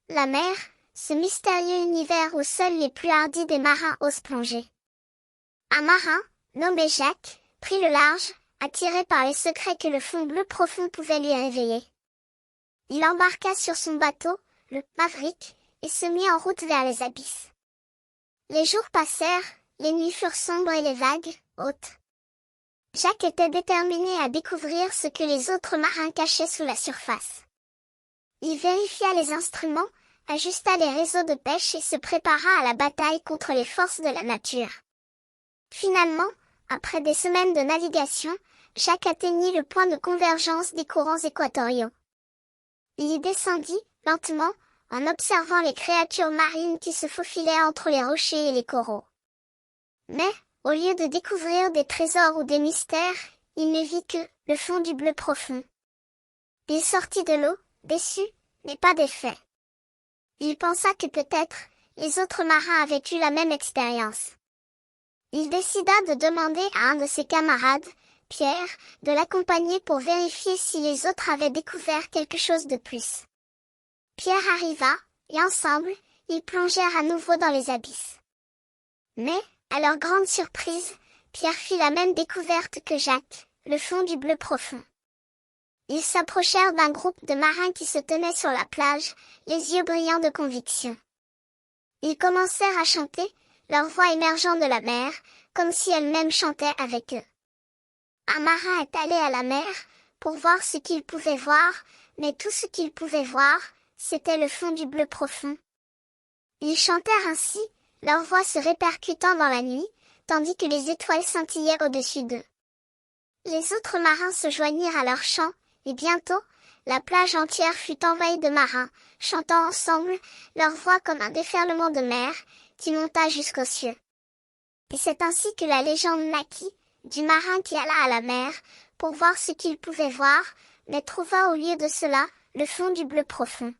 La mer, ce mystérieux univers où seuls les plus hardis des marins osent plonger. Un marin, nommé Jacques, prit le large, attiré par les secrets que le fond bleu profond pouvait lui révéler. Il embarqua sur son bateau, le Maverick, et se mit en route vers les abysses. Les jours passèrent, les nuits furent sombres et les vagues, hautes. Jacques était déterminé à découvrir ce que les autres marins cachaient sous la surface. Il vérifia les instruments, ajusta les réseaux de pêche et se prépara à la bataille contre les forces de la nature. Finalement, après des semaines de navigation, Jacques atteignit le point de convergence des courants équatoriaux. Il y descendit, lentement, en observant les créatures marines qui se faufilaient entre les rochers et les coraux. Mais, au lieu de découvrir des trésors ou des mystères, il ne vit que le fond du bleu profond. Il sortit de l'eau, déçu, mais pas d'effet. Il pensa que peut-être, les autres marins avaient eu la même expérience. Il décida de demander à un de ses camarades, Pierre, de l'accompagner pour vérifier si les autres avaient découvert quelque chose de plus. Pierre arriva, et ensemble, ils plongèrent à nouveau dans les abysses. Mais, à leur grande surprise, Pierre fit la même découverte que Jacques, le fond du bleu profond. Ils s'approchèrent d'un groupe de marins qui se tenaient sur la plage, les yeux brillants de conviction. Ils commencèrent à chanter, leur voix émergeant de la mer, comme si elle-même chantait avec eux. Un marin est allé à la mer, pour voir ce qu'il pouvait voir, mais tout ce qu'il pouvait voir, c'était le fond du bleu profond. Ils chantèrent ainsi, leur voix se répercutant dans la nuit, tandis que les étoiles scintillaient au-dessus d'eux. Les autres marins se joignirent à leur chant, et bientôt, la plage entière fut envahie de marins, chantant ensemble, leur voix comme un déferlement de mer, qui monta jusqu'aux cieux. Et c'est ainsi que la légende naquit, du marin qui alla à la mer, pour voir ce qu'il pouvait voir, mais trouva au lieu de cela, le fond du bleu profond.